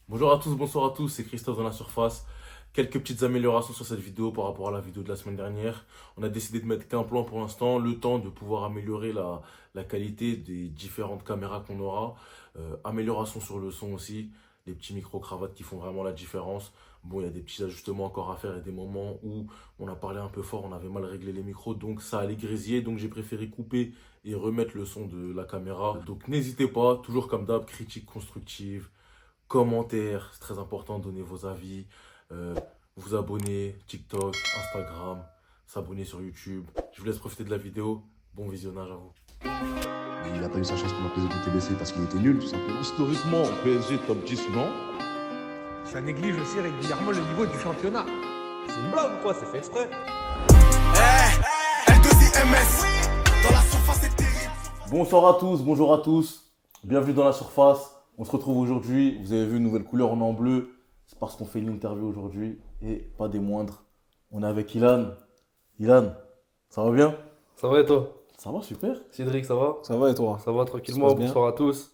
Bonjour à tous, bonsoir à tous, c'est Christophe dans la surface. Quelques petites améliorations sur cette vidéo par rapport à la vidéo de la semaine dernière. On a décidé de mettre qu'un plan pour l'instant, le temps de pouvoir améliorer la qualité des différentes caméras qu'on aura. Amélioration sur le son aussi, les petits micro-cravates qui font vraiment la différence. Bon, il y a des petits ajustements encore à faire et des moments où on a parlé un peu fort, on avait mal réglé les micros, donc ça allait grésiller, donc j'ai préféré couper et remettre le son de la caméra. Donc n'hésitez pas, toujours comme d'hab, critique constructive. Commentaires, c'est très important, donnez vos avis, euh, vous abonner, TikTok, Instagram, s'abonner sur YouTube. Je vous laisse profiter de la vidéo. Bon visionnage à vous. Il n'a pas eu sa chance pendant que les autres étaient blessés parce qu'il était nul, tout simplement. Historiquement, PSG top 10, non? Ça néglige aussi régulièrement le niveau du championnat. C'est une blague ou quoi? C'est fait exprès. Bonsoir à tous, bonjour à tous. Bienvenue dans la surface. On se retrouve aujourd'hui. Vous avez vu une nouvelle couleur, on est en bleu. C'est parce qu'on fait une interview aujourd'hui et pas des moindres. On est avec Ilan. Ilan, ça va bien? Ça va et toi? Ça va, super. Cédric, ça va? Ça va et toi? Ça va Ça tranquillement, se passe bien. bonsoir à tous.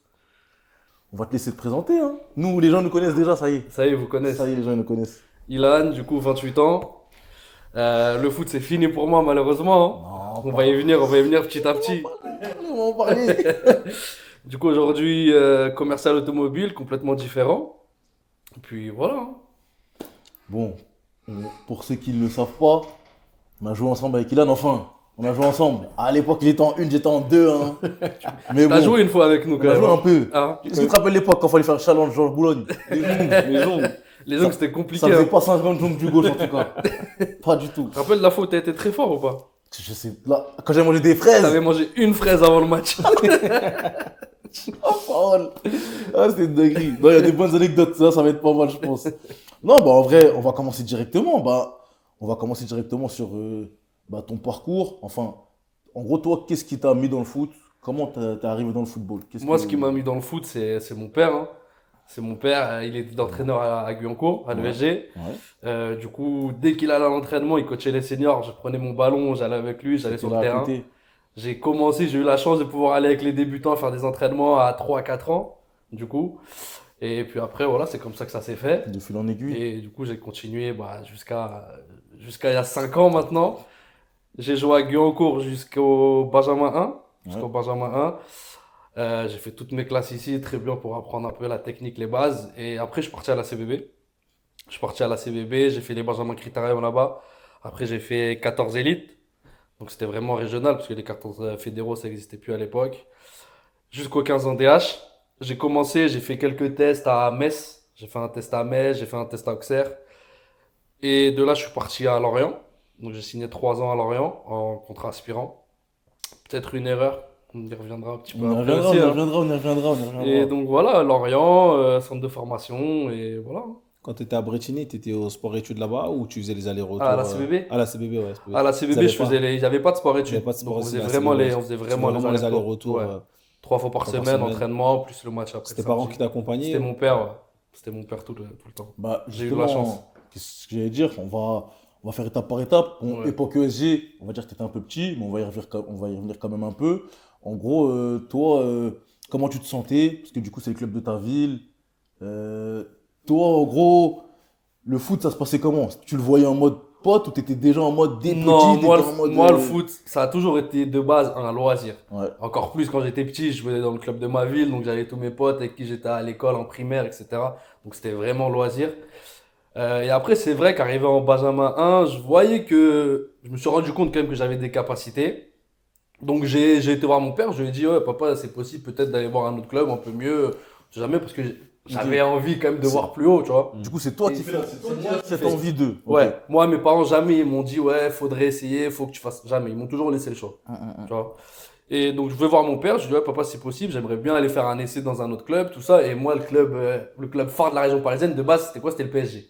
On va te laisser te présenter, hein. Nous, les gens nous connaissent déjà, ça y est. Ça y est, vous connaissez. Ça y est, les gens ils nous connaissent. Ilan, du coup, 28 ans. Le foot, c'est fini pour moi, malheureusement. Non, On va y venir petit à petit. on va en parler. Du coup, aujourd'hui, commercial automobile, complètement différent. Et puis voilà. Bon, pour ceux qui ne le savent pas, on a joué ensemble avec Ilan, enfin, on a joué ensemble. À l'époque, il était en 1, j'étais en 2. Hein. Mais T'as bon, joué une fois avec nous, on quand a même. joué un peu. Hein. Est-ce que tu te rappelles l'époque quand il fallait faire le challenge Georges Boulogne? Les ongles. Les ongles, c'était Ça compliqué. faisait Hein. pas 50 ongles du gauche en tout cas. Pas du tout. Tu te rappelles de la fois où t'as été très fort ou pas? Je sais, là, quand j'ai mangé des fraises. T'avais mangé une fraise avant le match. Oh, parole. Ah, c'était une dinguerie. Non, il y a des bonnes anecdotes, ça va être pas mal, je pense. Non, bah en vrai, on va commencer directement. On va commencer directement sur ton parcours. Enfin, en gros, toi, qu'est-ce qui t'a mis dans le foot? Comment t'es arrivé dans le football? Moi, ce qui m'a mis dans le foot, c'est mon père. Hein. C'est mon père, il était entraîneur à Guyancourt, à l'ESG. Ouais. Du coup, dès qu'il allait à l'entraînement, il coachait les seniors. Je prenais mon ballon, j'allais avec lui, j'allais sur le Là à terrain. côté. J'ai eu la chance de pouvoir aller avec les débutants faire des entraînements à 3-4 ans, du coup. Et puis après, voilà, c'est comme ça que ça s'est fait. De fil en aiguille. Et du coup, j'ai continué jusqu'à il y a 5 ans maintenant. J'ai joué à Guyancourt jusqu'au Benjamin 1. Jusqu'au Benjamin 1. J'ai fait toutes mes classes ici, très bien pour apprendre un peu la technique, les bases. Et après, je suis parti à la CBB. Je suis parti à la CBB, j'ai fait les Benjamin Critérium là-bas. Après, j'ai fait 14 élites. Donc, c'était vraiment régional parce que les 14 fédéraux, ça n'existait plus à l'époque. Jusqu'au 15 en DH. J'ai fait quelques tests à Metz. J'ai fait un test à Metz, j'ai fait un test à Auxerre. Et de là, je suis parti à Lorient. Donc, j'ai signé 3 ans à Lorient en contrat aspirant. Peut-être une erreur. On y reviendra un petit peu On y après reviendra, aussi, on y hein. reviendra, on y reviendra, on y reviendra. Et donc voilà, Lorient, centre de formation, et voilà. Quand tu étais à Bretigny, tu étais au sport-études là-bas ou tu faisais les allers-retours À la CBB? À la CBB, ouais. À la CBB, il n'y avait pas de sport Il y études. avait pas de sport Donc, on faisait études à la vraiment CBB. on faisait Tu vraiment faisais les allers-retours. Ouais. 3 fois par 3 par semaine, semaine. entraînement, plus le match après. C'était le parents samedi. qui t'accompagnaient? C'était mon père, ouais. C'était mon père tout le temps. Bah, J'ai eu de la justement, chance. qu'est-ce que j'allais dire? On va faire étape par étape. Ouais. Époque ESG, on va dire que tu étais un peu petit, mais on va y revenir quand même un peu. En gros, toi, comment tu te sentais? Parce que du coup, c'est le club de ta ville. Toi, en gros, le foot, ça se passait comment? Tu le voyais en mode pote ou tu étais déjà en mode dès Non, petit, moi, t'étais en mode, moi, le foot, ça a toujours été de base un loisir. Ouais. Encore plus quand j'étais petit, je jouais dans le club de ma ville, donc j'avais tous mes potes avec qui j'étais à l'école, en primaire, etc. Donc c'était vraiment loisir. Et après, c'est vrai qu'arrivé en Benjamin 1, je me suis rendu compte quand même que j'avais des capacités. Donc j'ai été voir mon père, je lui ai dit, ouais, papa, c'est possible peut-être d'aller voir un autre club un peu mieux. Je sais jamais, parce que j'avais envie quand même de voir plus haut, tu vois. Du coup, c'est toi Et qui c'est fais moi qui cette fais. envie d'eux. Ouais, moi, mes parents, jamais, ils m'ont dit, ouais, faudrait essayer, faut que tu fasses. Jamais, ils m'ont toujours laissé le choix. Tu vois. Et donc, je vais voir mon père, je lui dis, ouais, papa, c'est possible, j'aimerais bien aller faire un essai dans un autre club, tout ça. Et moi, le club phare de la région parisienne, de base, c'était quoi? C'était le PSG.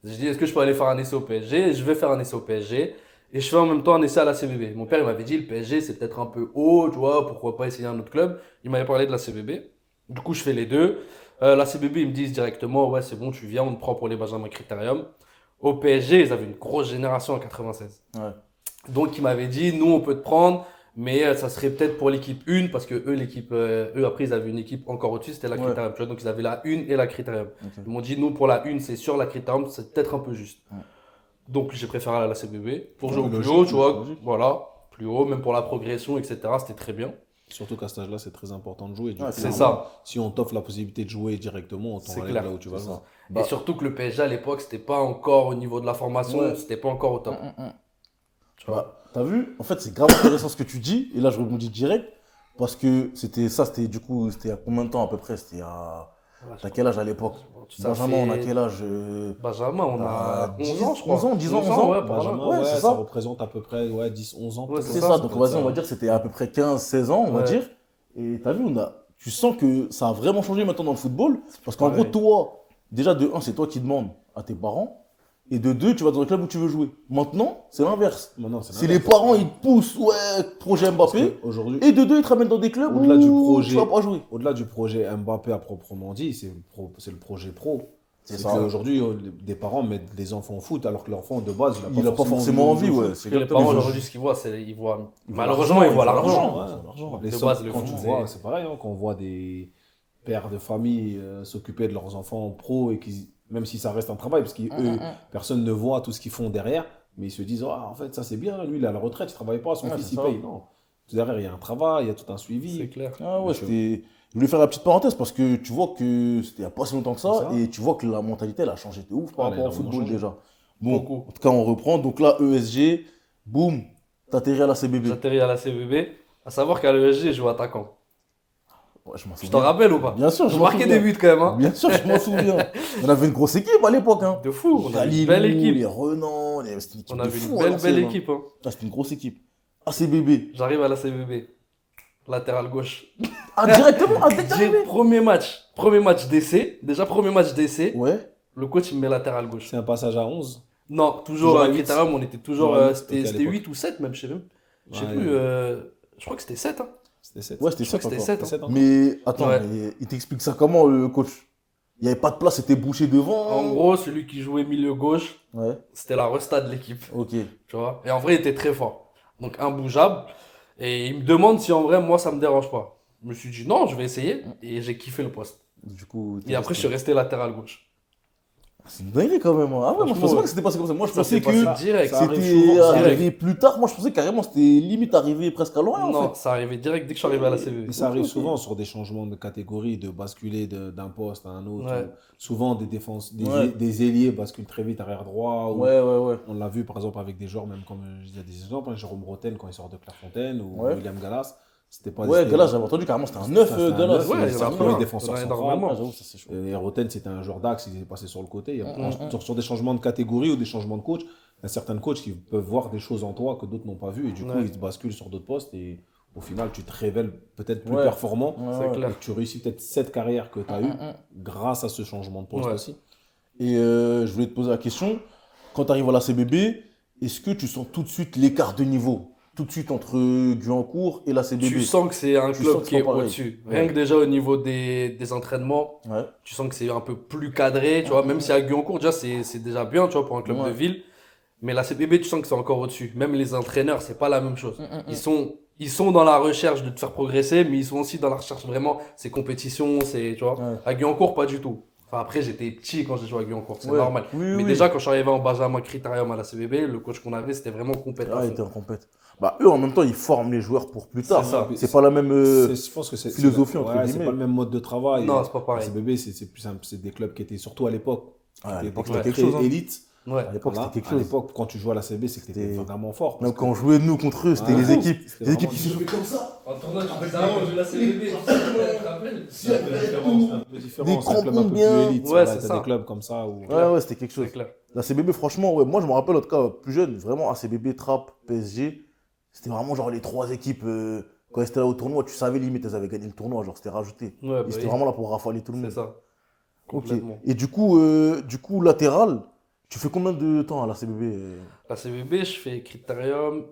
Je dis, est-ce que je peux aller faire un essai au PSG? Et je vais faire un essai au PSG. Et je fais en même temps un essai à la CBB. Mon père, il m'avait dit, le PSG, c'est peut-être un peu haut, tu vois, pourquoi pas essayer un autre club? Il m'avait parlé de la CBB. Du coup, je fais les deux. La CBB, ils me disent directement, ouais, c'est bon, tu viens, on te prend pour les Benjamin Critérium. Au PSG, ils avaient une grosse génération en 96. Ouais. Donc, il m'avait dit, nous, on peut te prendre, Mais ça serait peut-être pour l'équipe 1, parce que eux après ils avaient une équipe encore au-dessus, c'était la Ouais. Critérium. Tu vois, donc ils avaient la 1 et la Critérium. Ok. Ils m'ont dit, nous pour la 1, c'est sûr, la Critérium, c'est peut-être un peu juste. Ouais. Donc j'ai préféré aller à la CBB pour jouer au plus Logique, haut, tu vois. logique. Voilà, plus haut, même pour la progression, etc. C'était très bien. Surtout qu'à cet âge-là, c'est très important de jouer. Du Ouais, coup, C'est ça. Si on t'offre la possibilité de jouer directement, on C'est t'enlève clair. là où tu vas C'est jouer. ça. Bah, Et surtout que le PSG à l'époque, c'était pas encore au niveau de la formation, Ouais. c'était pas encore au top. Tu vois. Bah, t'as vu? En fait, c'est grave intéressant ce que tu dis. Et là, je rebondis direct. Parce que c'était il y a combien de temps à peu près? C'était à. Ouais, T'as quel âge à l'époque? ça Benjamin, on a fait- quel âge? Benjamin, on a 11 ans, je crois. 11 ans, 10 ans, 11 ans. ouais, par là. Benjamin, Ouais, ouais, c'est ça ça. représente à peu près 10, 11 ans. Ouais, peut-être. C'est ça, ça, ça donc peut vas-y, être on va ça. dire que c'était à peu près 15, 16 ans, on va Ouais. dire. Et t'as vu, tu sens que ça a vraiment changé maintenant dans le football. Parce qu'en gros, pareil. toi, déjà de 1, c'est toi qui demandes à tes parents. Et de 2, tu vas dans le club où tu veux jouer. Maintenant, c'est l'inverse. Maintenant, C'est les parents, ils te poussent, ouais, projet Mbappé. Aujourd'hui, Et de 2, ils te ramènent dans des clubs au-delà où du projet, tu vas pas jouer. au-delà du projet Mbappé à proprement dit, c'est le projet pro. C'est C'est ça. qu'aujourd'hui, des parents mettent des enfants au foot alors que l'enfant de base, Il n'a pas forcément envie, ouais. Parce C'est que les exactement parents ça. aujourd'hui, ce qu'ils voient, c'est ils voient. Ils voient Malheureusement, l'argent, ils voient ils voient l'argent. l'argent. Les De sommes, base, le quand foot, tu c'est- vois, c'est pareil, hein, quand on voit des pères de famille s'occuper de leurs enfants pro et qui, même si ça reste un travail, parce qu'eux, personne ne voit tout ce qu'ils font derrière, mais ils se disent, ah, en fait, ça c'est bien, lui, il est à la retraite, il travaille pas, son Ouais, fils c'est il ça. paye. Non. Derrière, il y a un travail, il y a tout un C'est suivi. clair. Ah ouais, Donc, c'était. Je voulais faire la petite parenthèse parce que tu vois que c'était il n'y a pas si longtemps que ça, C'est ça. et tu vois que la mentalité elle a changé de ouf par Ah, elle a rapport au énormément football changé. déjà. Bon, Beaucoup. en tout cas, on reprend. Donc là, ESG, boum, t'atterris à la CBB. J'atterris à la CBB. À savoir qu'à l'ESG, je joue attaquant. Ouais, je m'en Je souviens. t'en rappelle ou pas? Bien sûr, je Je m'en marquais souviens. des buts quand même. Hein. Bien sûr, je m'en souviens. On avait une grosse équipe à l'époque. Hein. De fou. On a une Galilou, belle équipe. les Renan, c'était une équipe On de avait fou, une à belle l'ancienne, hein. équipe. Hein. Ah, c'était une grosse équipe. ACBB. J'arrive à la CBB. Latéral gauche. Ah, directement, dès que t'es arrivé. Premier match d'essai. Déjà, premier match d'essai. Ouais. Le coach, il me met latéral gauche. C'est un passage à 11. Non, toujours Toujours à à huit. Critérium, on était toujours. Toujours à huit, C'était ok, à l'époque. 8 ou 7 même, je sais même. Je sais Ouais, plus. ouais. Je crois que c'était 7. Hein. C'était 7. Ouais, c'était Je crois ça. que c'était encore. 7. Hein. Mais attends, Ouais. mais il t'explique ça comment, le coach? Il n'y avait pas de place, c'était bouché devant. En gros, celui qui jouait milieu gauche, Ouais, c'était la resta de l'équipe. ok. Tu vois. Et en vrai, il était très fort. Donc, imbougeable. Et il me demande si en vrai, moi, ça me dérange pas. Je me suis dit non, je vais essayer. Et j'ai kiffé le poste. Du coup, Et après, je suis resté latéral gauche. c'est une dinguerie quand même. Hein. Ah ouais, moi je Franchement, pensais pas ouais. que c'était passé comme ça. Moi je Ça pensais s'est que passé direct. ça arrive c'était souvent, ça arrivé plus tard. Moi je pensais carrément c'était limite arrivé presque à loin en Non, fait. ça arrivait direct dès que je suis arrivé à la CBB. Mais ça arrive souvent sur des changements de catégorie, de basculer d'un poste à un autre. Ouais. Ou souvent, Ouais. des ailiers basculent très vite arrière droit. Ou Ouais. on l'a vu par exemple avec des joueurs, même comme je disais des exemples, hein, Jérôme Roten quand il sort de Clairefontaine ou Ouais. William Gallas. C'était pas Ouais, c'était- Galas, j'avais entendu carrément, c'était un 9 C'était un Galas. neuf, Ouais, il y en a c'est un plein. premier Il y défenseur en a central. énormément. Ah, j'avoue, ça c'est chaud. Et Roten, c'était un joueur d'axe, il est passé sur le côté. Il y a- sur des changements de catégorie ou des changements de coach, il y a certains coachs qui peuvent voir des choses en toi que d'autres n'ont pas vues et du coup, Ouais. ils te basculent sur d'autres postes et au final, tu te révèles peut-être plus Ouais. performant. Ouais, C'est ouais. clair. Et tu réussis peut-être cette carrière que tu as eue grâce à ce changement de poste Ouais. aussi. Et je voulais te poser la question, quand tu arrives à la CBB, est-ce que tu sens tout de suite l'écart de niveau? Tout de suite entre Guyancourt et la CBB? Tu sens que c'est un Tu club sens que qui c'est est pas pareil. au-dessus. Ouais. Rien que déjà au niveau des entraînements, Ouais. tu sens que c'est un peu plus cadré, tu vois. Même si à Guyancourt, déjà, c'est déjà bien, tu vois, pour un club Ouais. de ville. Mais la CBB, tu sens que c'est encore au-dessus. Même les entraîneurs, c'est pas la même chose. Ils sont dans la recherche de te faire progresser, mais ils sont aussi dans la recherche vraiment, c'est compétition, c'est, tu vois. Ouais. À Guyancourt, pas du tout. Enfin, après, j'étais petit quand j'ai joué à Guyancourt, c'est Ouais. normal. Oui, Mais oui. déjà, quand je suis arrivé en Benjamin Critérium à la CBB, le coach qu'on avait, c'était vraiment compétent. Ah, il était en compète. Bah, eux, en même temps, ils forment les joueurs pour plus tard. C'est ça. C'est pas la même. Je pense que c'est philosophie, c'est- entre ouais, c'est guillemets. pas le même mode de travail. Non, c'est pas pareil. CBB, c'est plus simple. C'est des clubs qui étaient surtout à l'époque. Ouais, à qui étaient l'époque, des c'était clubs quelque chose. très Hein. élites. Ouais. À l'époque, Là, c'était quelque à chose. l'époque, quand tu jouais à la CB, c'est que tu étais C'était- vraiment fort. Même parce quand on jouait nous contre eux, c'était Ouais. les équipes. C'était Les équipes vraiment qui se jouaient comme ça. En tournoi, tu faisais avant, je la CBB. Tu te rappelles? c'est un peu différent. Des C'est un club un crampons peu bien. plus élite. Ouais, voilà, c'est t'as ça. des clubs comme ça où. Ouais, c'était quelque chose. C'est clair. La CBB, franchement, ouais, moi je me rappelle en tout cas plus jeune, vraiment ACBB, Trapp, PSG, c'était vraiment genre les trois équipes. Quand elles étaient là au tournoi, tu savais limite, elles avaient gagné le tournoi, genre c'était rajouté. Ouais, bah Et c'était oui. vraiment là pour rafaler tout le C'est monde. ça. Ok. Complètement. Et du coup, latéral, tu fais combien de temps à la CBB? La CBB, je fais Critérium,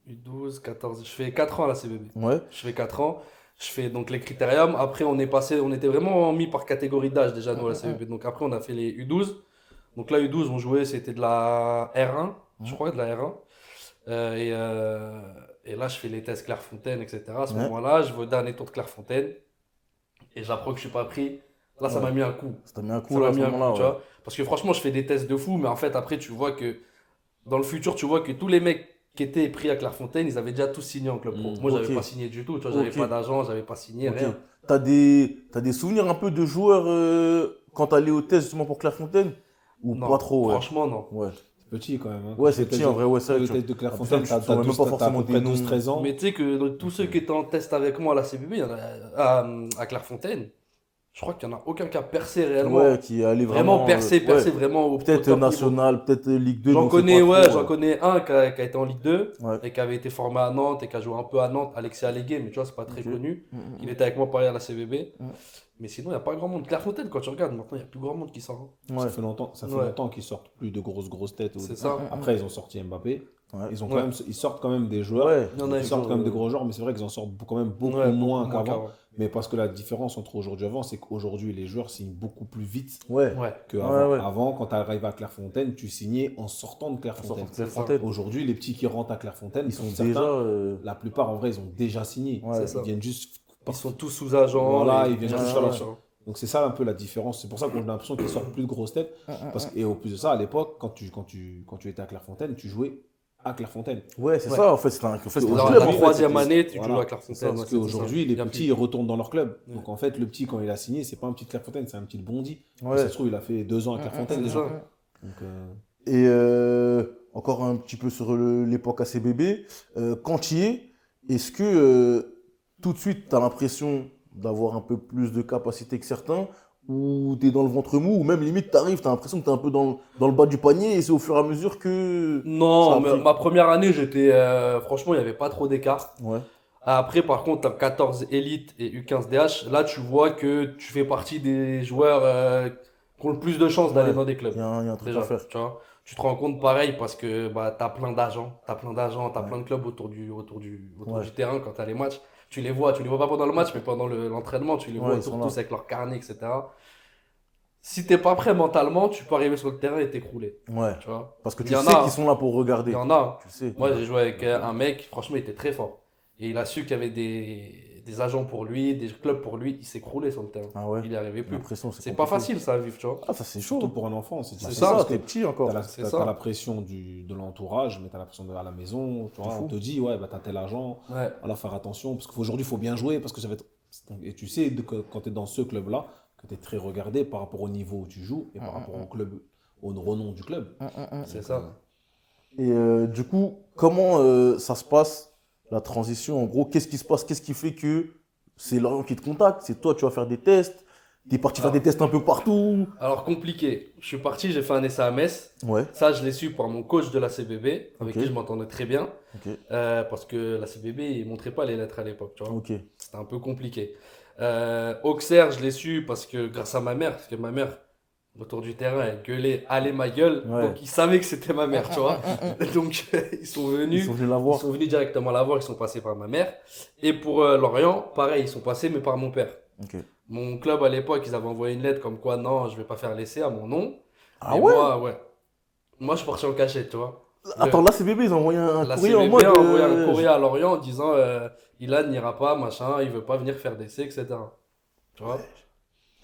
U12, 14. Je fais 4 ans à la CBB. Ouais. Je fais 4 ans. Je fais donc les Critérium. Après, on était vraiment mis par catégorie d'âge déjà, nous, à la CBB. Donc après, on a fait les U12. Donc là, U12, on jouait, c'était de la R1, je crois, de la R1. Et là, je fais les tests Clairefontaine, etc. À ce Ouais. moment-là, je vais au dernier tour de Clairefontaine et j'apprends que je suis pas pris. Là, ça Ouais. m'a mis un coup. Ça t'a mis un coup Ça là, m'a à ce mis un moment-là. coup, tu Ouais. vois. Parce que franchement, je fais des tests de fou, mais en fait, après, tu vois que dans le futur, tu vois que tous les mecs qui étaient pris à Clairefontaine, ils avaient déjà tous signé en club pro. Moi, j'avais ok. pas signé du tout, tu vois, j'avais Ok. pas d'agent, j'avais pas signé, Ok. rien. T'as des souvenirs un peu de joueurs quand t'allais au test justement pour Clairefontaine? Ou Non, pas trop, ouais. franchement, non. Ouais. Petit quand même. Hein. Ouais, Quand c'est tu fais petit le en vrai, ouais, c'est vrai. le tu- test de Ah, Clairefontaine, putain, tu saurais même pas t'as à forcément peu près des noms. 12-13 ans. Mais tu sais que tous ceux qui étaient en test avec moi à la CBB, il y en a, à Clairefontaine, je crois qu'il n'y en a aucun qui a percé réellement. Ouais, qui allait Vraiment vraiment. percé, ouais. percé vraiment au Peut-être top niveau. national, peut-être Ligue 2. J'en mais on sait connais, pas ouais, trop, j'en connais un qui a été en Ligue 2 Ouais. et qui avait été formé à Nantes et qui a joué un peu à Nantes, Alexis Allégué, mais tu vois, c'est pas très Ok. connu. Mm, mm, Il était avec moi pareil à la CBB. Mm. Mais sinon, il n'y a pas grand monde. Clairefontaine, quand tu regardes, maintenant, il n'y a plus grand monde qui sort. Hein. Ouais. Ça fait Ouais. longtemps qu'ils sortent plus de grosses têtes. C'est ça. Après, ils ont sorti Mbappé. Ouais. Ils, ont Ouais. quand même, ils sortent quand même des joueurs. Ouais. Il y en a Ils eu sortent d'autres, quand même des gros joueurs, mais c'est vrai qu'ils en sortent quand même beaucoup Ouais, moins beaucoup qu'avant. Mais parce que la différence entre aujourd'hui et avant, c'est qu'aujourd'hui, les joueurs signent beaucoup plus vite Ouais. Ouais. qu'avant. Ouais, ouais. Avant, quand tu arrives à Clairefontaine, tu signais en sortant de Clairefontaine. Sortant de Clairefontaine. Aujourd'hui, les petits qui rentrent à Clairefontaine, Ils sont certains, déjà. la plupart, en vrai, ils ont déjà signé. Ouais. C'est ça. Ils viennent juste. Ils sont tous sous agent. Voilà, et ils viennent bien juste sûr, faire bien leur- sûr. Donc c'est ça un peu la différence. C'est pour ça qu'on a l'impression qu'ils sortent plus de grosses têtes. Et au plus de ça, à l'époque, quand tu étais à Clairefontaine, tu jouais à Clairefontaine. Ouais, c'est Ouais. ça, en fait. C'était un club. Dans Dans club, la en fait, troisième c'était- année, tu voilà. joues à C'est ça, Clairefontaine. parce ouais, c'était qu'aujourd'hui, ça. les Il y a petits plus. ils retournent dans leur club. Donc en fait, le petit, quand il a signé, c'est pas un petit de Clairefontaine, c'est un petit de Bondy. Ouais. Ça se trouve, il a fait 2 ans à Clairefontaine. C'est déjà. ça. Donc, Et encore un petit peu sur l'époque ACBB, quand tu y es, est-ce que tout de suite tu as l'impression d'avoir un peu plus de capacité que certains, ou tu es dans le ventre mou, ou même limite tu arrives, tu as l'impression que tu es un peu dans le bas du panier et c'est au fur et à mesure que. Ça Non, a mais pris. ma première année, j'étais. Franchement, il n'y avait pas trop d'écart. Ouais, Après, par contre, tu as 14 élites et U15 DH. Là, tu vois que tu fais partie des joueurs qui ont le plus de chances d'aller Ouais. dans des clubs. il y a un truc Déjà, à faire. tu vois. Tu te rends compte pareil parce que bah, tu as plein d'agents, tu as plein de clubs autour Ouais. du terrain quand tu as les matchs. Tu les vois pas pendant le match, mais pendant l'entraînement, tu les Ouais, vois ils sont autour là. tous avec leur carnet, etc. Si t'es pas prêt mentalement, tu peux arriver sur le terrain et t'écrouler. Ouais, Tu vois. parce que Il tu y en sais a. qu'ils sont là pour Il regarder. y en a. Tu sais. Moi, j'ai joué avec un mec, franchement, il était très fort. Et il a su qu'il y avait des agents pour lui, des clubs pour lui. Il s'est écroulé sur le terrain. Ah ouais. Il n'y arrivait plus. L'impression, C'est pas compliqué. facile ça à vivre, tu vois. Ah, ça c'est surtout chaud. pour un enfant, C'est C'est ça, ça, parce t'es que petit encore. C'est t'as ça. la pression de l'entourage, mais tu as la pression de à la maison. Tu vois, fou. on te dit, ouais, bah, tu as tel agent, Ouais. alors faire attention, parce qu'aujourd'hui, il faut bien jouer, parce que ça va être. Et tu sais, que quand tu es dans ce club-là, que tu es très regardé par rapport au niveau où tu joues et par rapport au club, au renom du club. C'est ça. Et du coup, comment ça se passe, la transition? En gros, qu'est-ce qui se passe? Qu'est-ce qui fait que c'est Lorient qui te contacte? C'est toi, tu vas faire des tests? T'es parti faire des tests un peu partout? Alors, compliqué. Je suis parti, j'ai fait un essai à Metz. Ouais, Ça, je l'ai su par mon coach de la CBB, avec Ok. qui je m'entendais très bien. ok, Parce que la CBB, il montrait pas les lettres à l'époque, tu vois. ok. C'était un peu compliqué. Auxerre, je l'ai su parce que grâce à ma mère, parce que ma mère, autour du terrain, elle gueulait allez ma gueule. Ouais. Donc ils savaient que c'était ma mère, tu vois. Donc ils sont Ils venus. sont venus la Ils voir. sont venus directement la voir, ils sont passés par ma mère. Et pour Lorient, pareil, ils sont passés, mais par mon père. Ok. Mon club à l'époque, ils avaient envoyé une lettre comme quoi non, je vais pas faire l'essai à mon nom. Ah Et ouais? moi, ouais. Moi, je suis parti en cachette, tu vois. Attends, là, c'est bébé, ils ont envoyé un La courrier en CBB mode. a envoyé un courrier à Lorient en disant Ilan n'ira pas, machin, il veut pas venir faire d'essai, etc. Tu vois.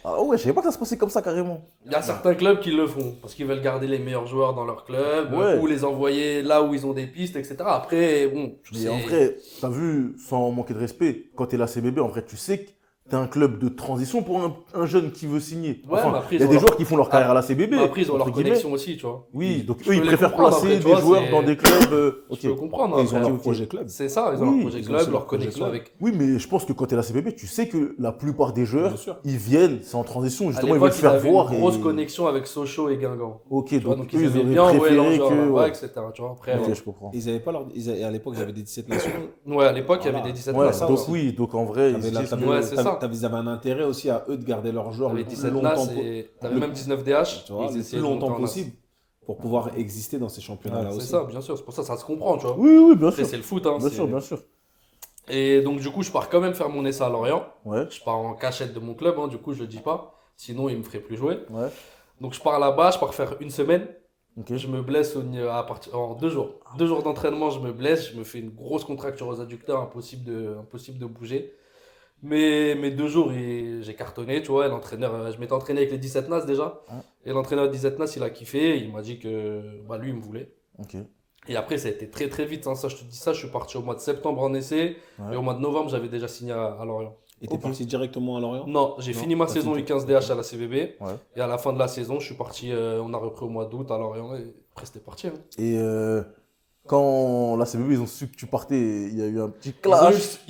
Ah ouais, je savais pas que ça se passait comme ça carrément. Il y a certains clubs qui le font parce qu'ils veulent garder les meilleurs joueurs dans leur club Ouais. ou les envoyer là où ils ont des pistes, etc. Après, bon, Mais c'est- en vrai, t'as vu, sans manquer de respect, quand t'es la CBB, en vrai, tu sais que t'es un club de transition pour un jeune qui veut signer. Ouais, mais après, il y a ils ont des leur- joueurs qui font leur carrière à la CBB. mais après, ils ont leur entre guillemets. connexion aussi, tu vois. Oui, donc Je eux, ils peux les préfèrent comprendre, placer après, tu des vois, joueurs c'est- dans des clubs. Ok. Je peux comprendre. Et ils ont après. leur projet club. C'est ça, ils ont Oui, leur projet ils ont club, aussi leur leur projet connexion club. avec. Oui, mais je pense que quand t'es la CBB, tu sais que la plupart des joueurs, Bien sûr. ils viennent, c'est en transition, À justement, ils veulent l'époque, se ils faire avaient voir. une grosse et- connexion avec Sochaux et Guingamp. Ok, Tu vois, donc donc eux, ils ils aimaient auraient bien envoyer leurs préféré joueurs que. là-bas, Ouais. etc. Tu vois, après, Ok, ouais. je comprends. Ils avaient pas leur... à l'époque, ils avaient des 17 nations. Ouais, à l'époque, il y avait Voilà. des 17 Ouais, nations. donc aussi. oui, donc en vrai, T'avais ils là- disent- t'avais- Ouais, c'est ça. Ils avaient un intérêt aussi à eux de garder leurs joueurs T'avais le plus 17 longtemps, NAS et t'avais même 19 DH. tu vois, ils le essayaient plus de longtemps monter en NAS. possible pour pouvoir exister dans ces championnats-là C'est aussi. ça, bien sûr. C'est pour ça que ça se comprend, tu vois. Oui, oui, bien Après, sûr. c'est le foot, hein. Bien c'est- sûr, bien sûr. Et donc, du coup, je pars quand même faire mon essai à Lorient. Ouais, Je pars en cachette de mon club, hein, du coup, je le dis pas. Sinon, il me ferait plus jouer. ouais. Donc, je pars là-bas, je pars faire une semaine. Ok. Je me blesse en 2 jours. 2 jours d'entraînement, je me blesse. Je me fais une grosse contracture aux adducteurs, impossible de bouger. Mais 2 jours, j'ai cartonné, tu vois. Et l'entraîneur, je m'étais entraîné avec les 17 Nas déjà. Ouais. Et l'entraîneur 17 Nas, il a kiffé. Il m'a dit que lui, il me voulait. Ok. Et après, ça a été très très vite, hein. Ça, je te dis ça, je suis parti au mois de septembre en essai. Ouais. Et au mois de novembre, j'avais déjà signé à Lorient. Et t'es Ok. parti directement à Lorient? Non, j'ai Non, fini ma t'as saison fini. U15DH à la CVB. Ouais. Et à la fin de la saison, je suis parti. On a repris au mois d'août à Lorient. Et après, c'était parti, hein. Et quand la CBB, ils ont su que tu partais, il y a eu un petit Ils ont clash.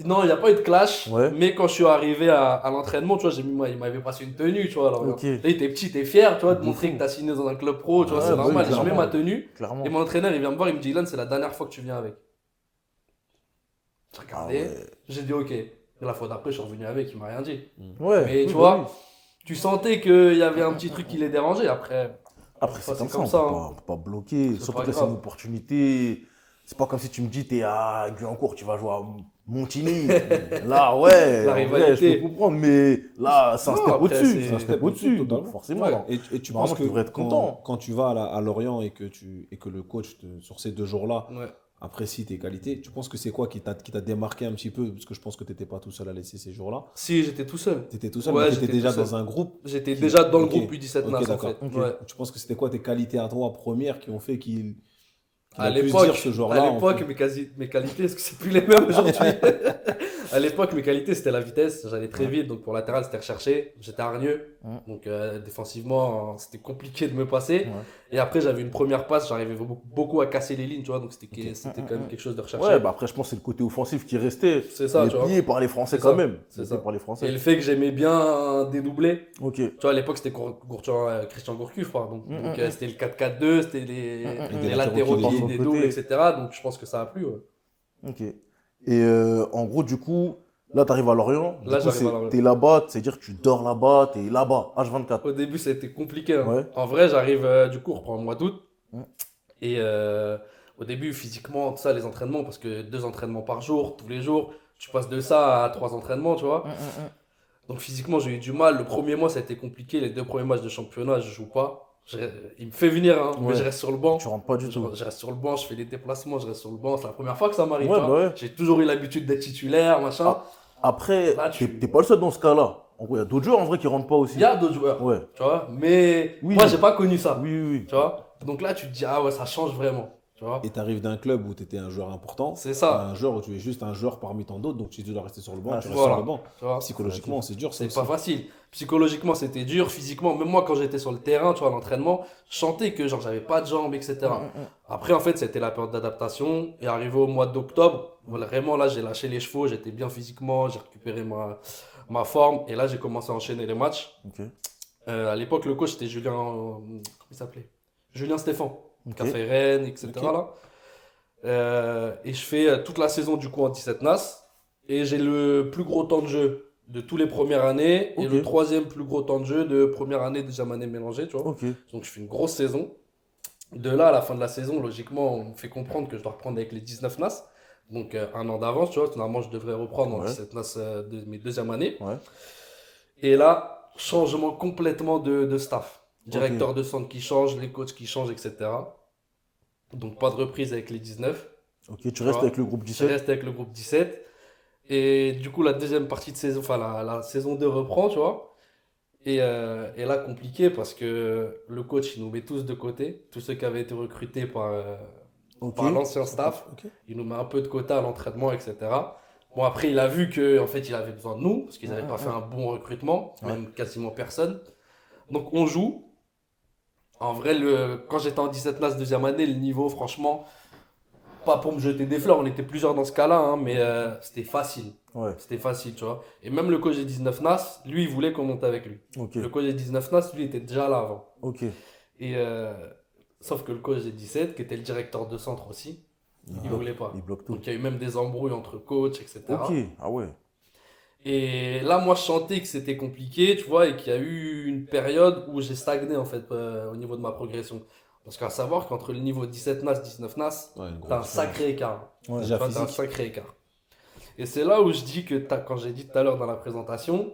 Non, il n'y a pas eu de clash. Ouais. Mais quand je suis arrivé à l'entraînement, tu vois, il m'avait passé une tenue, tu vois. Alors, Ok. là, t'es petit, t'es fier, tu vois, de De montrer fou. que t'as signé dans un club pro, tu vois, Ouais, c'est bah normal. oui, Je mets clairement. ma tenue. Clairement. Et mon entraîneur, il vient me voir, il me dit, Ilan, c'est la dernière fois que tu viens avec. J'ai Ah regardé, ouais. j'ai dit, ok. Et la fois d'après, je suis revenu avec, il m'a rien dit. Ouais. Mais oui, tu bah vois, oui. tu sentais qu'il y avait un petit truc qui les dérangeait. Après, Après, Enfin, c'est c'est comme comme ça, ça, on peut pas bloquer. C'est Surtout pas que là, c'est grave. une opportunité. C'est pas comme si tu me dis, t'es à Guyancourt, tu vas jouer à Montigny. Là, ouais, La en vrai, rivalité. je peux comprendre, mais là, c'est un Non, step après, au-dessus. c'est C'est un step au-dessus, donc totalement. forcément. Ouais. là. Et tu Normalement, penses que tu devrais être quand, content. quand tu vas à Lorient et que le coach, sur ces 2 jours-là, ouais. apprécie tes qualités, tu penses que c'est quoi qui t'a démarqué un petit peu? Parce que je pense que tu n'étais pas tout seul à laisser ces jours-là. Si, j'étais tout seul. Tu étais tout seul, Ouais, mais tu étais j'étais déjà tout seul. dans un groupe. J'étais déjà dans le Ok. groupe U17 Ok, NAS en d'accord. fait. Ok. Ouais. Tu penses que c'était quoi tes qualités à toi premières qui ont fait qu'il À a pu se l'époque, dire ce jour-là? à l'époque, mes qualités, est-ce que c'est plus les mêmes aujourd'hui? À l'époque, mes qualités, c'était la vitesse. J'allais très vite, donc pour latéral, c'était recherché. J'étais hargneux, Ouais. donc défensivement, c'était compliqué de me passer. Ouais. Et après, j'avais une première passe, j'arrivais beaucoup à casser les lignes, tu vois, donc c'était quand même quelque chose de recherché. Ouais, bah après, je pense que c'est le côté offensif qui restait. C'est ça, Il tu est vois. pillé par les Français C'est quand ça. même. C'est Il est ça. pillé par les Et Français. le fait que j'aimais bien dédoubler, Ok. tu vois, à l'époque, c'était Christian Gourcuff, pardon. Donc, c'était le 4-4-2, c'était les des latéraux latéraux qui qui des côté. doubles, etc. Donc, je pense que ça a plu. Ouais. Ok. Et en gros, du coup, là, tu arrives à Lorient. Du Là, coup, j'arrive à Lorient. t'es là-bas, c'est-à-dire que tu dors là-bas, t'es là-bas, H24. Au début, ça a été compliqué, hein. Ouais. En vrai, j'arrive, du coup, on reprend le mois d'août. Ouais. Et au début, physiquement, tout ça, les entraînements, parce que 2 entraînements par jour, tous les jours, tu passes de ça à 3 entraînements, tu vois. Donc physiquement, j'ai eu du mal. Le premier mois, ça a été compliqué. Les 2 premiers matchs de championnat, je joue pas. Il me fait venir, hein, mais Ouais. je reste sur le banc. Tu rentres pas du Je, tout. je reste sur le banc, je fais les déplacements, je reste sur le banc. C'est la première fois que ça m'arrive. Ouais, tu vois. bah ouais. J'ai toujours eu l'habitude d'être titulaire, machin. Ah, Après, Là, tu- t'es pas le seul dans ce cas-là. En gros, il y a d'autres joueurs en vrai qui rentrent pas aussi. Il y a d'autres joueurs, Ouais. tu vois. Mais Oui. moi, j'ai pas connu ça. Oui, oui, oui. Tu vois. Donc là, tu te dis, ah ouais, ça change vraiment. Tu vois. Et tu arrives d'un club où tu étais un joueur important, C'est ça. à un joueur où tu es juste un joueur parmi tant d'autres, donc tu dois rester sur le banc, Ah, tu c'est restes voilà. sur le banc. Tu vois. Psychologiquement, c'est dur. ça C'est aussi. pas facile. Psychologiquement, c'était dur. Physiquement, même moi, quand j'étais sur le terrain, tu vois, à l'entraînement, je sentais que genre, j'avais pas de jambes, etc. Après, en fait, c'était la période d'adaptation. Et arrivé au mois d'octobre, vraiment, là, j'ai lâché les chevaux. J'étais bien physiquement. J'ai récupéré ma forme. Et là, j'ai commencé à enchaîner les matchs. Ok. À l'époque, le coach, c'était Julien. Comment il s'appelait? Julien Stéphan. Ok. Qui a fait Rennes, etc. Ok. Là. Et je fais toute la saison, du coup, en 17 NAS. Et j'ai le plus gros temps de jeu de tous les premières années. Et Ok. le 3e plus gros temps de jeu de première année, deuxième année mélangée, tu vois. Ok. Donc je fais une grosse saison. De là, à la fin de la saison, logiquement, on me fait comprendre que je dois reprendre avec les 19 NAS. Donc un an d'avance, tu vois. Normalement, je devrais reprendre en Ouais. 17 NAS de mes deuxième année. Ouais. Et là, changement complètement de staff. Directeur de centre qui change, les coachs qui changent, etc. Donc pas de reprise avec les 19. Ok, tu restes vois. avec le groupe Je 17. reste avec le groupe 17. Et du coup, la deuxième partie de saison, enfin la saison 2 reprend, tu vois. Et là, compliqué parce que le coach, il nous met tous de côté. Tous ceux qui avaient été recrutés par Ok. l'ancien staff. Ok. Il nous met un peu de côté à l'entraînement, etc. Bon, après, il a vu qu'en fait, il avait besoin de nous parce qu'ils n'avaient pas fait un bon recrutement, même quasiment personne. Donc, on joue. En vrai, quand j'étais en 17 NAS deuxième année, le niveau, franchement, pas pour me jeter des fleurs, on était plusieurs dans ce cas-là, hein, mais c'était facile. Ouais. C'était facile, tu vois. Et même le coach des 19 NAS, lui, il voulait qu'on monte avec lui. Ok. Le coach des 19 NAS, lui, était déjà là avant. Ok. Et sauf que le coach des 17, qui était le directeur de centre aussi, il voulait pas. Il bloque tout. Donc il y a eu même des embrouilles entre coachs, etc. Ok. Ah ouais. Et là, moi, je sentais que c'était compliqué, tu vois, et qu'il y a eu une période où j'ai stagné, en fait, au niveau de ma progression. Parce qu'à savoir qu'entre le niveau 17 NAS, 19 NAS, Ouais, une grosse t'as un différence. sacré écart. Ouais. Déjà Tu vois, t'as un physique. sacré écart. Et c'est là où je dis que, quand j'ai dit tout à l'heure dans la présentation,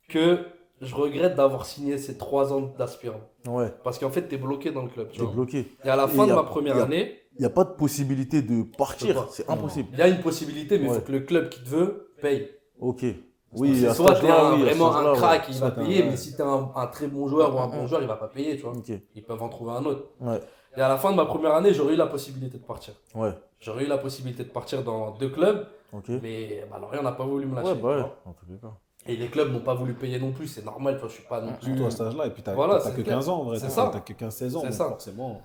que je regrette d'avoir signé ces 3 ans d'aspirant. Ouais, Parce qu'en fait, t'es bloqué dans le club. Tu t'es vois. bloqué. Et à la Et fin y de a- ma première y a- année, Il n'y a pas de possibilité de Je peux partir, pas. c'est impossible. il y a une possibilité, mais il Ouais. faut que le club qui te veut paye. Ok. Donc, Oui, c'est à soit cet t'es âge-là, oui, à vraiment cet un âge-là, crack, il Soit va t'es un- payer, ouais. mais si t'es un très bon joueur ou un bon joueur, il va pas payer, tu vois. Ok. Ils peuvent en trouver un autre. Ouais, Et à la fin de ma première année, j'aurais eu la possibilité de partir. ouais, J'aurais eu la possibilité de partir dans 2 clubs, ok. mais Lorient n'a pas voulu me lâcher. Ouais, tu bah ouais, vois. en tous les cas. Et les clubs n'ont pas voulu payer non plus, c'est normal, tu vois, je suis pas non plus. Surtout à cet âge-là, et puis t'as Voilà, t'as c'est que clair. 15 ans en vrai. C'est T'as ça. t'as que 15-16 ans, C'est donc ça. forcément.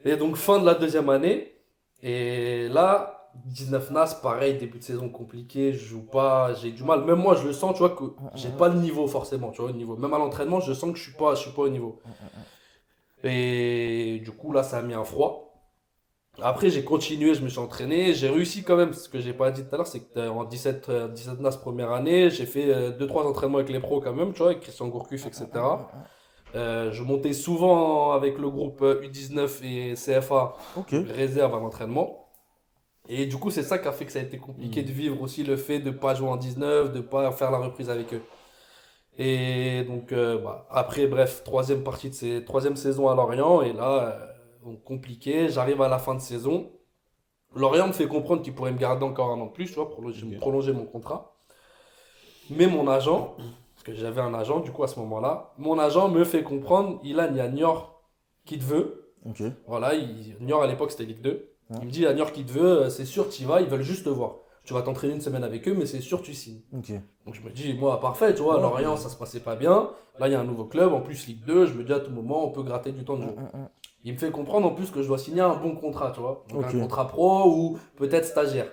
Et donc, fin de la 2e année, et là, 19 NAS, pareil, début de saison compliqué, je joue pas, j'ai du mal. Même moi, je le sens, tu vois, que j'ai pas le niveau forcément, tu vois, au niveau. Même à l'entraînement, je sens que je suis pas au niveau. Et du coup, là, ça a mis un froid. Après, j'ai continué, je me suis entraîné, j'ai réussi quand même. Ce que j'ai pas dit tout à l'heure, c'est que en 17 NAS première année, j'ai fait 2-3 entraînements avec les pros quand même, tu vois, avec Christian Gourcuff, etc. Je montais souvent avec le groupe U19 et CFA Ok. réserve à l'entraînement. Et du coup, c'est ça qui a fait que ça a été compliqué de vivre aussi le fait de ne pas jouer en 19, de ne pas faire la reprise avec eux. Et donc, après, bref, troisième saison à Lorient. Et là, donc compliqué. J'arrive à la fin de saison. Lorient me fait comprendre qu'il pourrait me garder encore un an de plus, tu vois, prolonger mon contrat. Mais mon agent, parce que j'avais un agent du coup à ce moment-là, mon agent me fait comprendre, Ilan, il y a Niort qui te veut. Ok. Voilà, Niort à l'époque c'était Ligue 2. Il me dit, il y a Niort qui te veut, c'est sûr, tu y vas, ils veulent juste te voir. Tu vas t'entraîner une semaine avec eux, mais c'est sûr, tu signes. Ok. Donc je me dis, moi, parfait, tu vois, Lorient, ça se passait pas bien. Là, il y a un nouveau club, en plus Ligue 2, je me dis à tout moment, on peut gratter du temps de jeu. Il me fait comprendre en plus que je dois signer un bon contrat, tu vois. Donc Ok. un contrat pro ou peut-être stagiaire.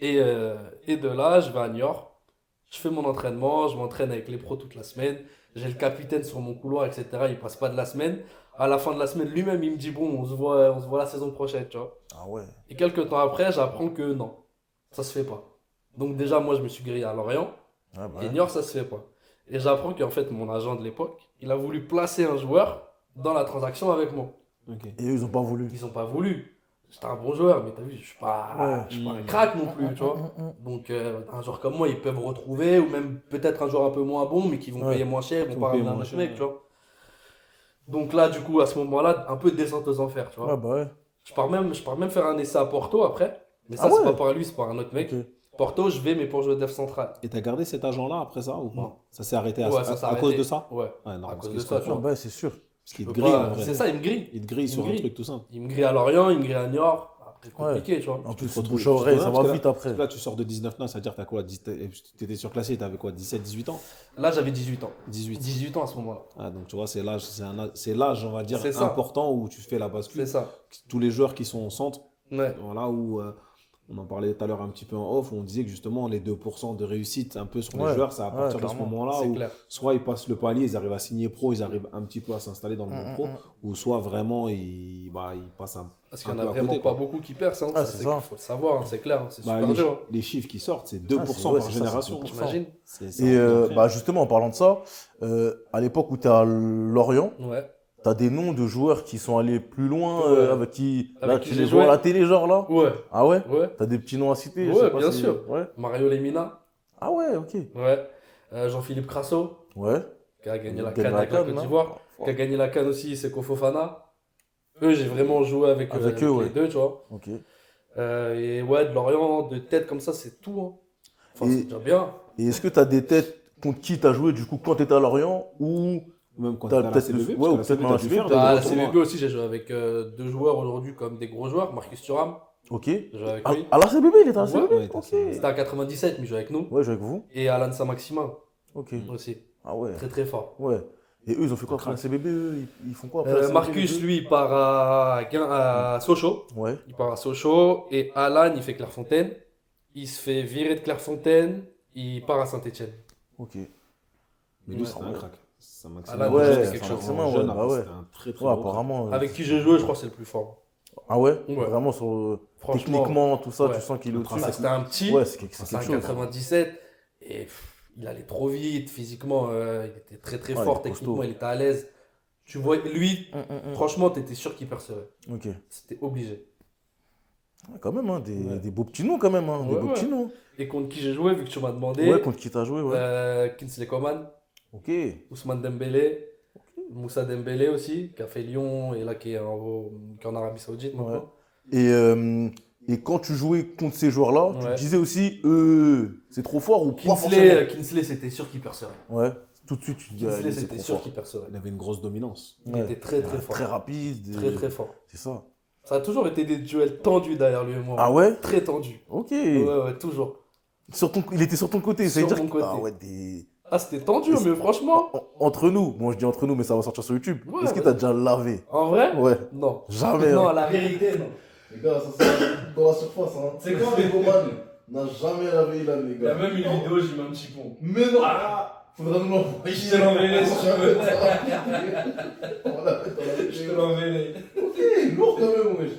Et de là, je vais à Niort. Je fais mon entraînement, je m'entraîne avec les pros toute la semaine. J'ai le capitaine sur mon couloir, etc. Il passe pas de la semaine. À la fin de la semaine, lui-même, il me dit, bon, on se voit la saison prochaine, tu vois. Ah ouais. Et quelques temps après, j'apprends que non, ça se fait pas. Donc déjà, moi, je me suis grillé à Lorient. Ah bah Et ouais. Niort, ça se fait pas. Et j'apprends qu'en fait, mon agent de l'époque, il a voulu placer un joueur dans la transaction avec moi. Ok. Et eux, ils ont pas voulu. Ils ont pas voulu. J'étais un bon joueur, mais t'as vu, je suis pas un crack non plus, tu vois. Donc, un joueur comme moi, ils peuvent retrouver, ou même peut-être un joueur un peu moins bon, mais qui vont Ouais. payer moins cher, ils Qui vont vont pas payer ramener un moins autre cher, mec, ouais. tu vois. Donc là, du coup, à ce moment-là, un peu de descente aux enfers, tu vois. Ah bah ouais. Je pars même faire un essai à Porto après. Mais ça, Ah c'est ouais. pas par lui, c'est par un autre mec. Ok. Porto, je vais, mais pour jouer def central. Et t'as gardé cet agent-là après ça ou pas? Non. Ça s'est arrêté Ouais, ça s'est à arrêté. cause de ça? Ouais. Ouais, non, À parce cause qu'il de se ça, tu comprend. Ah bah c'est sûr. Parce qu'il Je te peux grille pas- en vrai. C'est ça, il me grille. Il te grille Il sur me un grille. truc tout simple. Il me grille à Lorient, il me grille à Niort. Après, c'est compliqué, tu vois. En plus, te retrouves- bouche à oreille, ça parce va que là- vite après. Parce que là, tu sors de 19 ans, c'est-à-dire t'as quoi? T'étais surclassé, t'avais quoi? 17, 18 ans? Là, j'avais 18 ans. 18. 18 ans à ce moment-là. Ah, donc tu vois, c'est l'âge, c'est l'âge, on va dire, C'est ça. important où tu fais la bascule. C'est ça. Tous les joueurs qui sont au centre, Ouais. voilà, où on en parlait tout à l'heure un petit peu en off, où on disait que justement les 2% de réussite un peu sur les Ouais. joueurs, c'est à partir de ce clairement. moment-là C'est où clair. soit ils passent le palier, ils arrivent à signer pro, ils arrivent un petit peu à s'installer dans le monde pro, ou soit vraiment ils passent un, Parce qu'il y un en a peu à vraiment côté, pas quoi. beaucoup qui percent. Hein. Ah, Ça, c'est ça. faut le savoir, hein, c'est clair. Hein. C'est Bah, super dur. les chiffres qui sortent, c'est 2% ouais, par c'est ça, génération. c'est 2%. T'imagines? Et bah justement, en parlant de ça, à l'époque où tu es à Lorient, Ouais. tu as des noms de joueurs qui sont allés plus loin, Ouais. avec qui, Avec là, qui tu j'ai les vois à joué. la télé, genre là. Ouais. Ah ouais? Ouais. T'as des petits noms à citer? je Ouais, sais pas bien si- sûr. Ouais. Mario Lemina. Ah ouais, ok. Ouais. Jean-Philippe Crasso, Ouais. qui a gagné la Gagné CAN la avec la CAN, Côte hein. d'Ivoire. Qui a gagné la CAN aussi, c'est Fofana. Eux, j'ai vraiment joué avec Avec les eux, ouais. deux, tu vois. Ok. Et ouais, de Lorient, de tête comme ça, c'est tout. Hein. Enfin, Et- c'est déjà bien. Et est-ce que tu as des têtes contre qui tu as joué du coup quand tu étais à Lorient ou Même quand T'as t'as la peut-être CBB, le- parce ouais, que ou la peut-être CBB, dans t'as la dû CBB, faire t'as des Bah, à la gros tournois. CBB aussi, j'ai joué avec deux joueurs aujourd'hui comme des gros joueurs. Marcus Thuram, Ok. j'ai joué avec À, lui. à la CBB, il était à la Ouais, CBB ouais, Ok. C'était à 97, mais il jouait avec nous. Ouais, je joue avec vous. Et Alan Saint-Maximin Ok. aussi. Ah ouais. Très très fort. Ouais. Et eux, ils ont fait quoi après la CBB eux ils font quoi après la CBB, Marcus, les deux lui, il part à Sochaux. Ouais. Il part à Sochaux. Et Alan, il fait Clairefontaine. Il se fait virer de Clairefontaine. Il part à Saint-Etienne. Ok. Mais lui, Ouais. c'était un crack. Ça Maxime, Ah là, ouais, c'était quelque chose. forcément, jeune, ouais, bah ouais. c'était un très très Ouais, gros crack. apparemment. Avec qui j'ai joué, je crois que c'est le plus fort. Ah ouais, Ouais. Vraiment, sur, Franchement, techniquement, tout ça, ouais. tu sens qu'il est au-dessus. ça, c'était un petit. Ouais, c'est quelque, C'est c'est un quelque chose. 97 et il allait trop vite physiquement, il était très très Ouais, fort il est techniquement, costaud. il était à l'aise. Tu vois, lui, franchement, t'étais sûr qu'il percevait. Ok. C'était obligé. Ouais, quand même, hein, Ouais. des beaux petits noms, quand même. Des Ouais, beaux ouais. petits noms. Et contre qui j'ai joué, vu que tu m'as demandé, Ouais, contre qui t'as joué, ouais. Kingsley Coman, Ok. Ousmane Dembélé, Moussa Dembélé aussi, qui a fait Lyon et là qui est qui est en Arabie Saoudite maintenant. Et quand tu jouais contre ces joueurs-là, tu Ouais. te disais aussi, c'est trop fort ou pas forcément. Kinsley, c'était sûr qu'il percerait. Ouais. Tout de suite, tu te dis, Kinsley, c'est c'était trop sûr fort. qu'il percerait. Il avait une grosse dominance. Il était très très fort. Très rapide. Très très fort. C'est ça. Ça a toujours été des duels tendus derrière lui et moi. Ah ouais? Très tendus. Ok. Ouais, toujours. Il était sur ton côté, ça veut Sur dire mon côté. Ah ouais, Ah, c'était tendu, mais franchement, Entre nous, bon je dis entre nous, mais ça va sortir sur YouTube. Ouais, Est-ce que ouais. t'as déjà lavé? en vrai, Ouais. non. Jamais. Non, hein. la vérité, non. Les gars, ça c'est dans la surface. Hein. C'est quoi les Goman n'a jamais lavé Ilan, les gars. même une vidéo, j'ai mis un petit pont. Mais non faudra nous l'envoyer. Je te l'enverrai si tu veux. On va la mettre dans la Je te vidéo. l'enverrai. Ok, lourd quand même, wesh.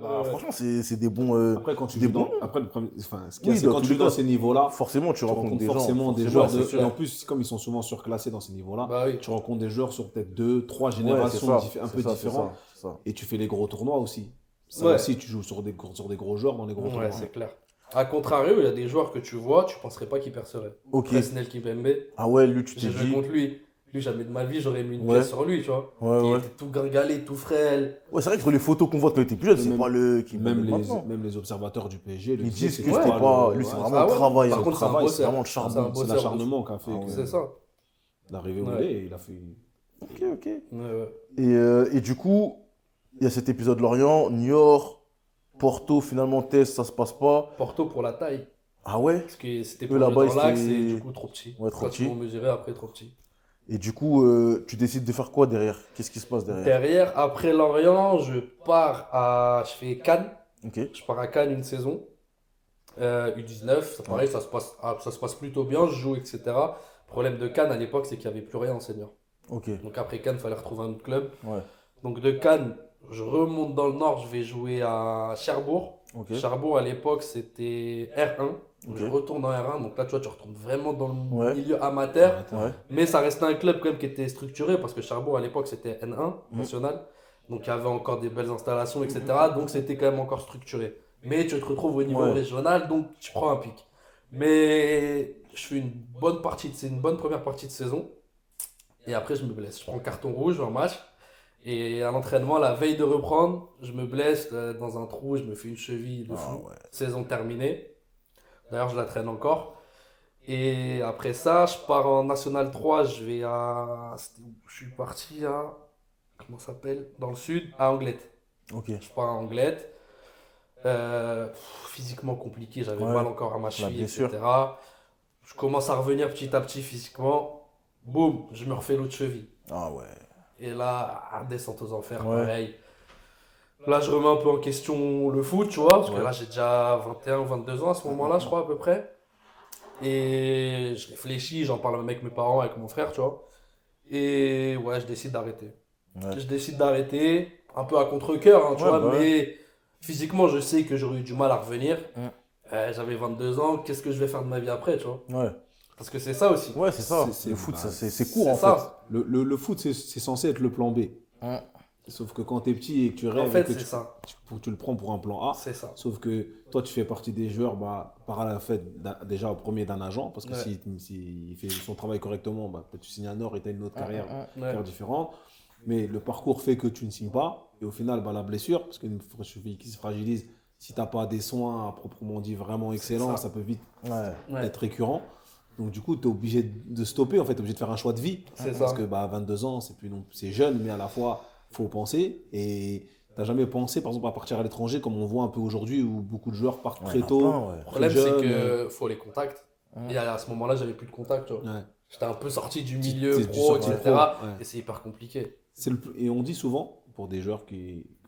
Ah, franchement, c'est des bons. Après, quand tu des joues dans. bons. Après, enfin, ce qu'il y a, Oui, c'est dans quand tous tu les joues dans cas, ces niveaux-là, forcément, tu tu rencontres rencontres des gens. forcément des forcément, joueurs c'est de. sûr. Et en plus, comme ils sont souvent surclassés dans ces niveaux-là, Bah oui. tu rencontres des joueurs sur peut-être 2, 3 Ouais, générations c'est ça, un c'est peu ça, différentes. c'est ça. Et tu fais les gros tournois aussi. Ça Ouais. aussi, tu joues sur des gros joueurs dans les gros Ouais, tournois. c'est clair. A contrario, il y a des joueurs que tu vois, tu penserais pas qu'ils perceraient. Ok. Presnel Kimpembe, Ah ouais, lui, tu t'es j'ai joué dit. contre lui. Lui, jamais de ma vie, j'aurais mis une Ouais. pièce sur lui, tu vois. Ouais, Il ouais. était tout gringalé, tout frêle. Ouais, c'est vrai que sur les photos qu'on voit quand il était plus jeune, Et c'est même- pas le qui Même maintenant. les observateurs du PSG le Ils disaient disent que c'était c'était pas. le- Lui, c'est ouais, vraiment Ah le ouais. travail. Par hein. contre, c'est un Travail, bosseur. c'est vraiment le C'est charbon. un c'est bosseur. l'acharnement qui a fait Ah ouais. que C'est ça. l'arrivée où Ouais. il est, il a fait. Ok, ok. Ouais. Et du coup, il y a cet épisode Lorient, Niort, Porto, finalement, test, ça se passe pas. Porto pour la taille. Ah ouais? Parce que c'était Eux, pour là-bas, jouer dans l'axe c'était- et du coup trop petit. Ouais, trop petit. Pratiquement mesuré, après trop petit. Et du coup, tu décides de faire quoi derrière? Qu'est-ce qui se passe derrière? Derrière, après Lorient, je fais Cannes. Ok. Je pars à Cannes une saison. U19, ça pareil, ça se passe plutôt bien, je joue, etc. Problème de Cannes à l'époque, c'est qu'il n'y avait plus rien en senior. Ok. Donc après Cannes, il fallait retrouver un autre club. Ouais. Donc de Cannes, je remonte dans le nord, je vais jouer à Cherbourg. Ok. Cherbourg à l'époque, c'était R1. Donc, Ok. je retourne en R1. Donc là, tu vois, tu retournes vraiment dans le Ouais. milieu amateur. Ouais. Mais ça restait un club quand même qui était structuré parce que Cherbourg à l'époque c'était N1 national. Donc il y avait encore des belles installations, etc. Donc c'était quand même encore structuré. Mais tu te retrouves au niveau Ouais. régional, donc tu prends un pic. Mais je fais une bonne première partie de saison. Et après je me blesse. Je prends carton rouge en match. Et à l'entraînement, la veille de reprendre, je me blesse dans un trou, je me fais une cheville de fou. ouais. Saison terminée. D'ailleurs, je la traîne encore. Et après ça, je pars en National 3, je vais à... Je suis parti à... Comment ça s'appelle? Dans le sud, à Anglette. Ok. Je pars à Anglette. Physiquement compliqué, j'avais Ouais. mal encore à ma cheville, blessure. etc. Je commence à revenir petit à petit physiquement. Boum, je me refais l'autre cheville. Ah ouais. Et là, descente aux enfers, Ouais. pareil. Là, je remets un peu en question le foot, tu vois, parce que Ouais. là, j'ai déjà 21, 22 ans à ce moment-là, je crois, à peu près. Et je réfléchis, j'en parle même avec mes parents, avec mon frère, tu vois. Et ouais, je décide d'arrêter. Ouais. Je décide d'arrêter, un peu à contre-cœur, hein, tu Ouais, vois, bah mais physiquement, je sais que j'aurais eu du mal à revenir. Ouais. J'avais 22 ans, qu'est-ce que je vais faire de ma vie après, tu vois? Ouais. Parce que c'est ça aussi. Ouais, c'est ça. C'est- Le foot, bah, ça, c'est court C'est en ça. Le foot, c'est censé être le plan B. Ouais. Sauf que quand t'es petit et que tu rêves, En fait, et que c'est ça. tu le prends pour un plan A. C'est ça. Sauf que toi, tu fais partie des joueurs, par la fait déjà au premier d'un agent, parce que Ouais. s'il fait son travail correctement, peut-être tu signes à Nord et tu as une autre carrière Ouais. différente. Mais le parcours fait que tu ne signes pas. Et au final, la blessure, parce qu'une cheville qui se fragilise, si tu n'as pas des soins à proprement dit vraiment excellents, ça. ça peut vite Ouais. être récurrent. Donc du coup, tu es obligé de stopper, en fait, tu es obligé de faire un choix de vie. C'est Parce ça. que 22 ans, c'est jeune, mais à la fois, il faut penser. Et tu n'as jamais pensé, par exemple, à partir à l'étranger, comme on voit un peu aujourd'hui, où beaucoup de joueurs partent très il y en a tôt. plein, ouais. Le problème, c'est jeune, que faut les contacts. Et à ce moment-là, j'avais plus de contacts, tu vois. Ouais. J'étais un peu sorti du Tu- milieu tu pro, sorti etc. pro, ouais. Et c'est hyper compliqué. Et on dit souvent, pour des joueurs que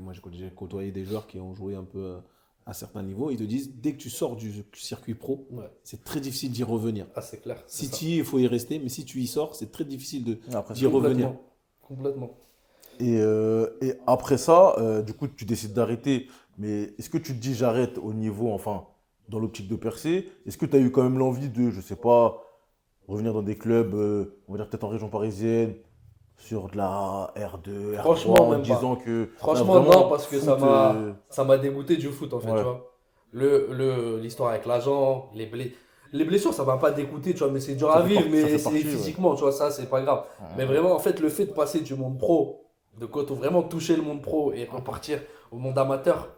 moi j'ai côtoyé des joueurs qui ont joué un peu à certains niveaux, ils te disent, dès que tu sors du circuit pro, Ouais. c'est très difficile d'y revenir. Ah, c'est clair. c'est Si ça. tu y es, il faut y rester, mais si tu y sors, c'est très difficile Après, d'y revenir. Complètement. Et après ça, du coup, tu décides d'arrêter. Mais est-ce que tu te dis j'arrête au niveau, enfin, dans l'optique de percer? Est-ce que tu as eu quand même l'envie de, je sais pas, revenir dans des clubs, on va dire peut-être en région parisienne, sur de la R2, Franchement, R3, en même pas. disant que Franchement, vraiment, non, parce que foot, ça m'a dégoûté du foot, en fait, Ouais. tu vois. L'histoire avec l'agent, les blessures, ça m'a pas dégoûté, tu vois, mais c'est dur Ça à fait vivre, partie- ça mais fait c'est partie, ouais. physiquement, tu vois, ça, c'est pas grave. Mais vraiment, en fait, le fait de passer du monde pro, de quand vraiment toucher le monde pro et repartir au monde amateur,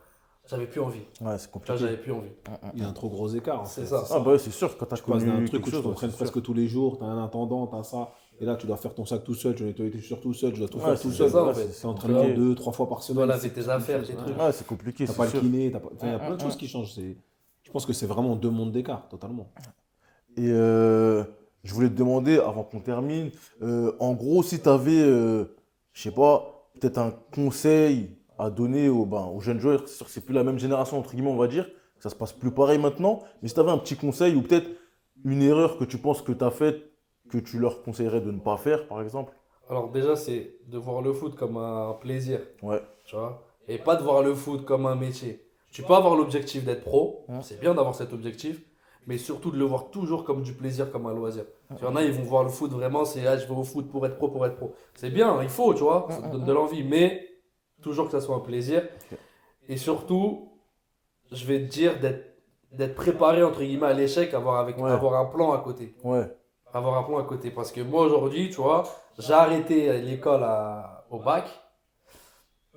j'avais plus envie. Ouais, c'est Tu vois, compliqué. j'avais plus envie. Il y a un trop gros écart. En C'est fait. ça. Ah bah ouais, c'est sûr, quand t'as Tu passes connu d'un truc quelque où tu chose, t'entraînes c'est sûr. presque tous les jours, t'as un intendant, t'as ça, et là tu dois faire ton sac tout seul, tu dois nettoyer tes chaussures tout seul, tu dois tout Ouais, faire c'est tout seul. ça, en ouais, fait. C'est entraînement compliqué. 2-3 fois par Tu semaine. dois laver c'est tes quelque affaires, chose, tes ouais. trucs. Ouais, c'est compliqué, T'as c'est pas le sûr. kiné, enfin, il y a plein de choses qui changent. Je pense que c'est vraiment deux mondes d'écart, totalement. Et je voulais te demander, avant qu'on termine, en gros, si tu avais, je sais pas, peut-être un conseil à donner aux jeunes joueurs, c'est sûr que c'est plus la même génération, entre guillemets, on va dire, ça se passe plus pareil maintenant, mais si tu avais un petit conseil ou peut-être une erreur que tu penses que tu as faite, que tu leur conseillerais de ne pas faire, par exemple. Alors déjà, c'est de voir le foot comme un plaisir, Ouais, tu vois, et pas de voir le foot comme un métier. Tu peux avoir l'objectif d'être pro, c'est bien d'avoir cet objectif, mais surtout de le voir toujours comme du plaisir, comme un loisir. Il y en a, ils vont voir le foot vraiment, c'est je vais au foot pour être pro, pour être pro. C'est bien, il faut, tu vois, ça te donne de l'envie, mais toujours que ça soit un plaisir. Et surtout, je vais te dire d'être préparé, entre guillemets, à l'échec, avoir un plan à côté. ouais, Avoir un plan à côté. Parce que moi, aujourd'hui, tu vois, j'ai arrêté l'école au bac.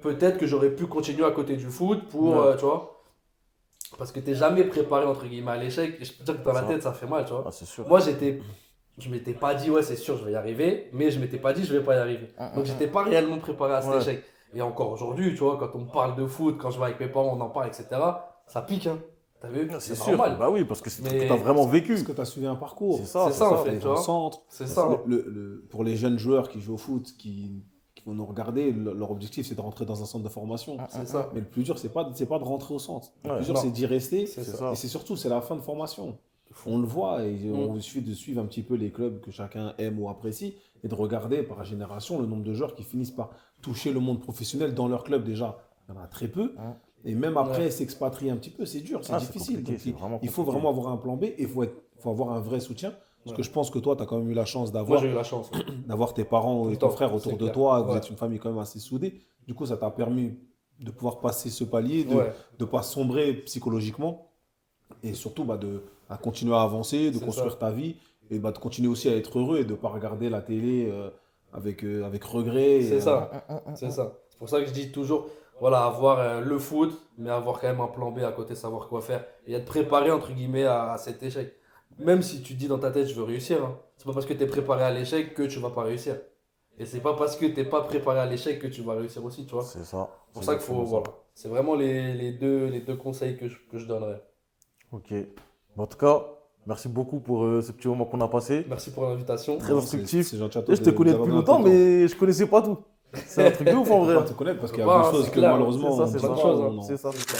Peut-être que j'aurais pu continuer à côté du foot pour, Ouais. tu vois, parce que t'es jamais préparé, entre guillemets, à l'échec. Et je peux te dire que dans la Ça. tête, ça fait mal, tu vois. ah, c'est sûr. Moi, je m'étais pas dit, ouais, c'est sûr, je vais y arriver, mais je m'étais pas dit, je vais pas y arriver. Donc, j'étais pas réellement préparé à cet Ouais. échec. Et encore aujourd'hui, tu vois, quand on me parle de foot, quand je vais avec mes parents, on en parle, etc., ça pique, hein. T'as vu? C'est sûr, normal. bah oui, parce que c'est ce que Mais- tu as vraiment vécu. Parce que tu as suivi un parcours. C'est ça, C'est ça, en fait, Les tu vois. centres. C'est ça. Pour les jeunes joueurs qui jouent au foot, qui vont nous regarder, leur objectif c'est de rentrer dans un centre de formation. C'est ça. Mais le plus dur, c'est pas de rentrer au centre. Le Ouais, plus dur, non. c'est d'y rester. C'est ça. Et c'est surtout, c'est la fin de formation. On le voit et il suffit de suivre un petit peu les clubs que chacun aime ou apprécie et de regarder par génération le nombre de joueurs qui finissent par toucher le monde professionnel dans leur club déjà. Il y en a très peu. Et même après, s'expatrier un petit peu, c'est dur, c'est Ah, c'est difficile. compliqué, Donc, c'est vraiment il faut compliqué. vraiment avoir un plan B et il faut avoir un vrai soutien. Parce que je pense que toi, tu as quand même eu la chance Moi, d'avoir j'ai eu la chance. d'avoir tes parents Tout et le ton temps, frère c'est autour de clair. toi, vous Ouais. êtes une famille quand même assez soudée. Du coup, ça t'a permis de pouvoir passer ce palier, de Ouais. ne pas sombrer psychologiquement et surtout à continuer à avancer, de C'est construire ça. ta vie et de continuer aussi à être heureux et de ne pas regarder la télé avec regret. C'est et, ça. C'est ça. C'est pour ça que je dis toujours, voilà, avoir le foot, mais avoir quand même un plan B à côté, savoir quoi faire et être préparé, entre guillemets, à cet échec. Même si tu dis dans ta tête, je veux réussir, hein. C'est pas parce que tu es préparé à l'échec que tu vas pas réussir. Et c'est pas parce que t'es pas préparé à l'échec que tu vas réussir aussi, tu vois. C'est ça. C'est pour ça qu'il faut, voilà. C'est vraiment les deux conseils que je donnerais. Ok. En tout cas, merci beaucoup pour ce petit moment qu'on a passé. Merci pour l'invitation. Très instructif. C'est gentil à toi Et je te connais depuis longtemps, mais je connaissais pas tout. C'est un truc de ouf en on vrai. va te connaître parce qu'il y a Bah, des choses c'est que clair, malheureusement c'est ça, on c'est dit ça. pas, Chose, hein. on en- C'est ça, c'est ça.